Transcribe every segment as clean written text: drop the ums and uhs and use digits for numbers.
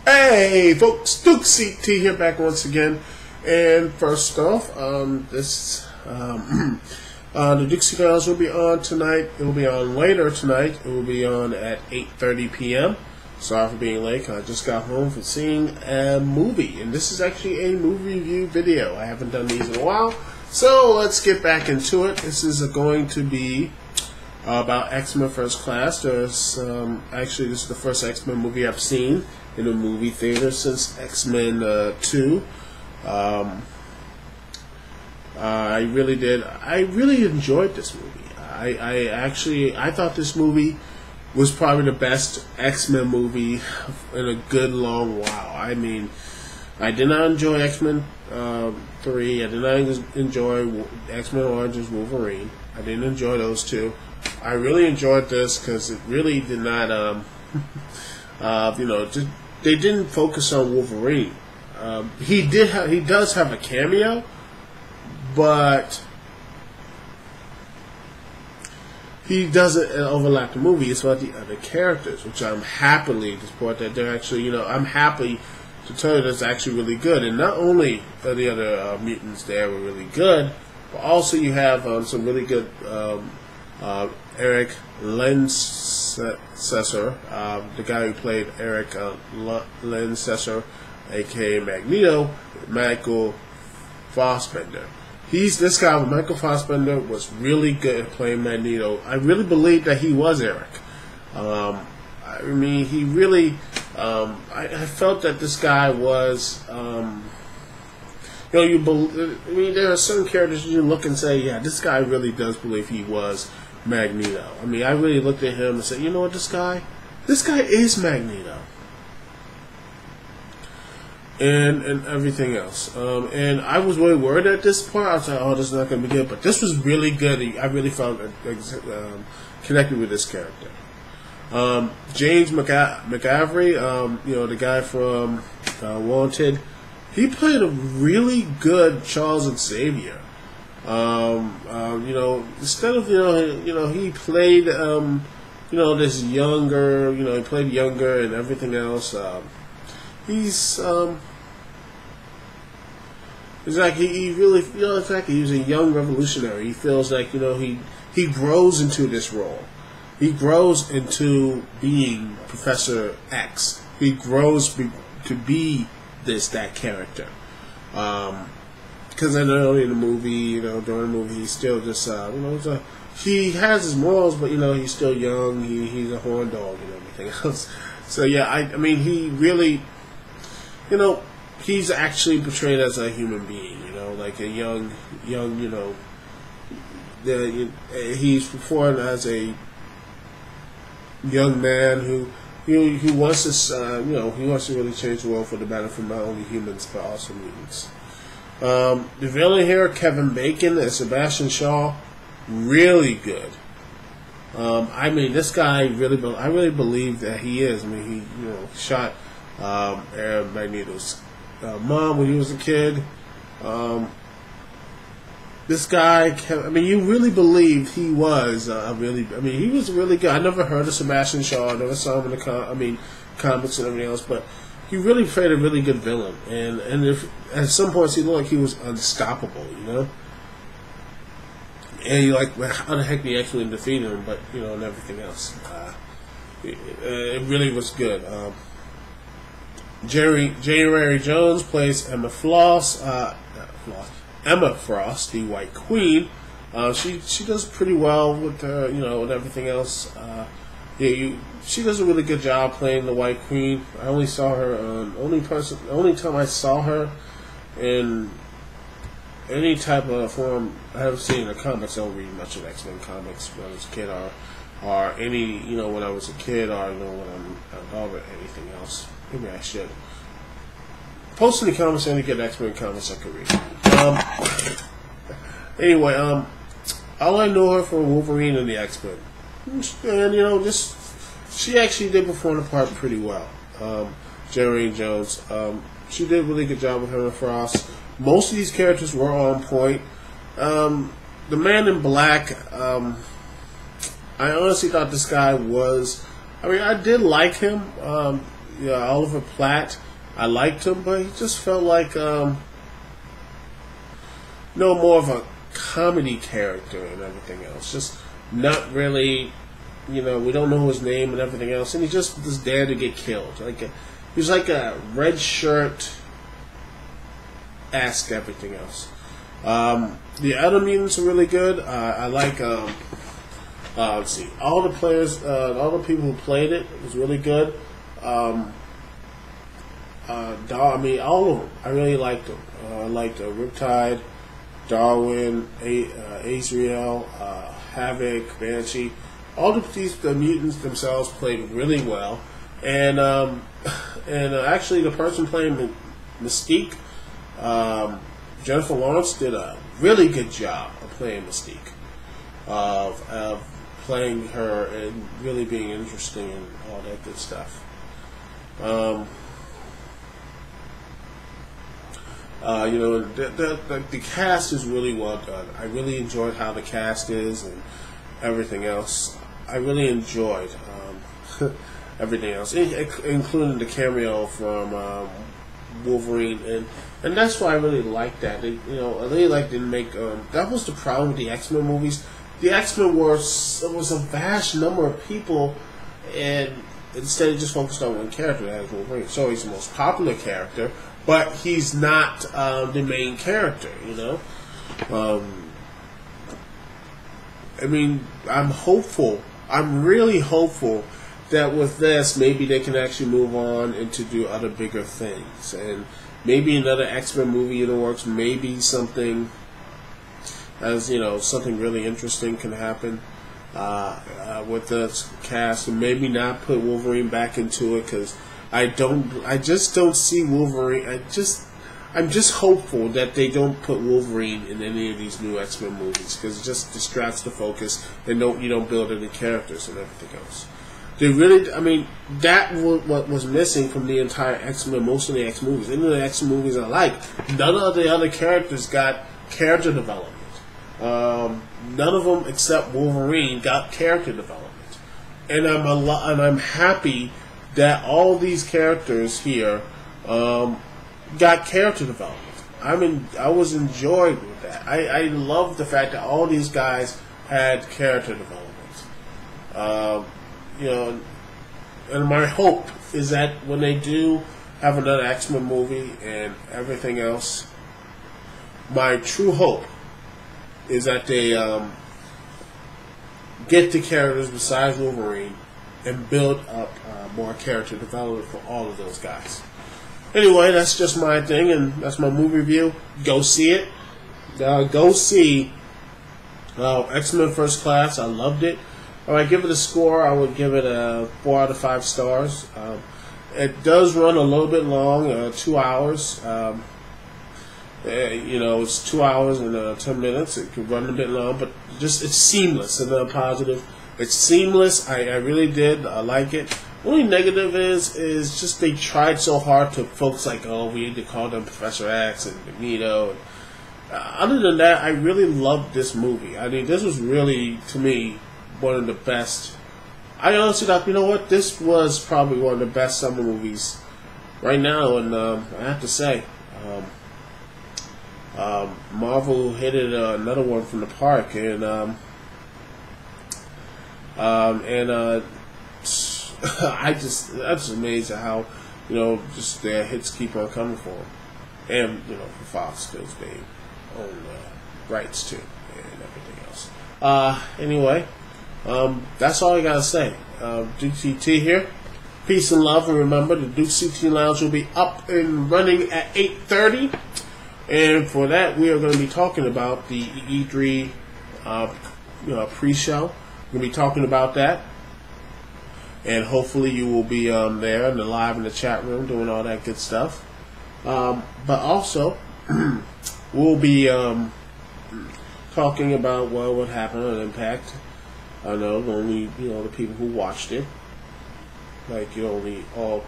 Hey folks, Duke CT here back once again. And first off, the Duke CT Files will be on tonight. It will be on later tonight. It will be on at 8:30 p.m. Sorry for being late. I just got home from seeing a movie, and this is actually a movie review video. I haven't done these in a while, so let's get back into it. This is going to be about X-Men First Class. There's actually, this is the first X-Men movie I've seen in a movie theater since X-Men 2. I really enjoyed this movie. I thought this movie was probably the best X-Men movie in a good long while. I mean, I did not enjoy X-Men 3. I did not enjoy X-Men Origins Wolverine. I didn't enjoy those two. I really enjoyed this because it really did not, they didn't focus on Wolverine. He does have a cameo, but he doesn't overlap the movie. It's about the other characters, which I'm happily to support that they're actually, I'm happy to tell you that's actually really good. And not only are the other mutants there were really good, but also you have some really good Eric Lensesser, the guy who played Eric Lensesser, aka Magneto, Michael Fassbender. This guy, Michael Fassbender, was really good at playing Magneto. I really believe that he was Eric. I mean, he really, I felt that this guy was, there are certain characters you look and say, yeah, this guy really does believe he was Magneto. I mean, I really looked at him and said, you know what, this guy is Magneto. And everything else. And I was really worried at this point. I was like, oh, this is not going to be good. But this was really good. I really felt connected with this character. James McAvoy, the guy from Wanted, he played a really good Charles Xavier. Instead of, he played, this younger, he played younger and everything else. He's it's like he really, it's like he's a young revolutionary. He feels like, he grows into this role. He grows into being Professor X. He grows to be that character. Because I know in the movie, during the movie, he's still just, he has his morals, but, he's still young. He's a horn dog and everything else. So, yeah, I mean, he really, he's actually portrayed as a human being, like a young, he's performed as a young man who wants to, he wants to really change the world for the better for not only humans, but also mutants. The villain here, Kevin Bacon as Sebastian Shaw, really good. I mean, this guy I really believe that he is. I mean, he shot Magneto's mom when he was a kid. This guy, you really believe he was he was really good. I never heard of Sebastian Shaw. I never saw him in the comics and everything else, but he really played a really good villain. And if at some points he looked like he was unstoppable, And you're like, well, how the heck did he actually defeat him? But and everything else, it really was good. January Jones plays Emma Frost, the White Queen. She does pretty well with and everything else. She does a really good job playing the White Queen. I only saw her only time I saw her in any type of form I haven't seen in the comics. I don't read much of X-Men comics when I was a kid, or any when I was a kid, or when I'm adult, or anything else. Maybe I should post in the comments any good X-Men comics I could read. Anyway, all I know her from Wolverine and the X-Men, and she actually did perform the part pretty well. January Jones, she did a really good job with Emma Frost. Most of these characters were on point. The Man in Black, I honestly thought this guy was. I did like him. Oliver Platt, I liked him, but he just felt like more of a comedy character and everything else. Just not really, we don't know his name and everything else, and he just was there to get killed. He was like a red shirt. Ask everything else. The other mutants are really good. I like. Let's see. All the players, all the people who played it was really good. All of them. I really liked them. I liked Riptide, Darwin, Azrael, Havoc, Banshee. All of the mutants themselves played really well, and actually the person playing Mystique, Jennifer Lawrence, did a really good job of playing Mystique, of playing her and really being interesting and all that good stuff. The cast is really well done. I really enjoyed how the cast is and everything else. I really enjoyed everything else, including the cameo from Wolverine, and that's why I really liked that. I really liked to make. That was the problem with the X-Men movies. The X-Men was a vast number of people, and instead of just focused on one character, that is Wolverine. So he's the most popular character, but he's not the main character. I'm hopeful. I'm really hopeful that with this, maybe they can actually move on and to do other bigger things, and maybe another X-Men movie in the works. Maybe something, something really interesting can happen with this cast, and maybe not put Wolverine back into it, because I just don't see Wolverine. I'm just hopeful that they don't put Wolverine in any of these new X-Men movies, because it just distracts the focus, and you don't build any characters and everything else. They really, that was what was missing from the entire X-Men, most of the X movies. Any of the X movies I like, none of the other characters got character development. None of them except Wolverine got character development, and I'm happy that all these characters here got character development. I was enjoyed with that. I love the fact that all these guys had character development. And my hope is that when they do have another X-Men movie and everything else, my true hope is that they get the characters besides Wolverine and build up more character development for all of those guys. Anyway, that's just my thing, and that's my movie review. Go see it. Go see X-Men First Class. I loved it. If I give it a score, I would give it a 4 out of 5 stars. It does run a little bit long, 2 hours. It's 2 hours and 10 minutes. It could run a bit long, but it's seamless and positive. It's seamless. I really did. I like it. Only negative is just they tried so hard to focus we need to call them Professor X and Magneto. Other than that, I really loved this movie. This was really, to me, one of the best. I honestly thought, this was probably one of the best summer movies right now, and I have to say, Marvel hit it another one from the park, and I'm just amazed at how, just their hits keep on coming for them, and for Fox, because they own rights too and everything else. Anyway. That's all I gotta say. Duke CT here. Peace and love, and remember the Duke CT Lounge will be up and running at 8:30. And for that, we are going to be talking about the E3 pre-show. We're going to be talking about that, and hopefully you will be there and live in the chat room doing all that good stuff. But also, we'll be talking about what happened on Impact. I know only the people who watched it, only all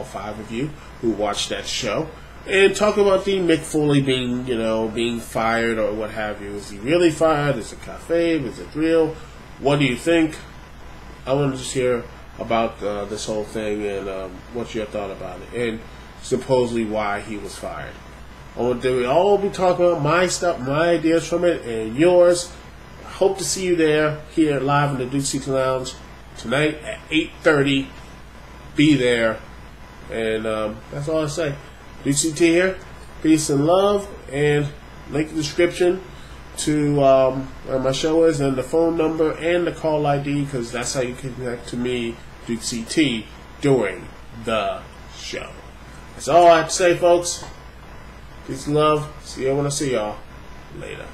5 of you who watched that show, and talk about the Mick Foley being fired or what have you. Is he really fired? Is it kayfabe? Is it real? What do you think? I want to just hear about this whole thing and what's your thought about it, and supposedly why he was fired. We all be talking about my stuff, my ideas from it, and yours. Hope to see you there, here live in the Duke CT Lounge tonight at 8:30. Be there, and that's all I say. Duke CT here. Peace and love, and link in the description to where my show is, and the phone number and the call ID, because that's how you can connect to me, Duke CT, during the show. That's all I have to say, folks. Peace and love. See you when I see y'all. Later.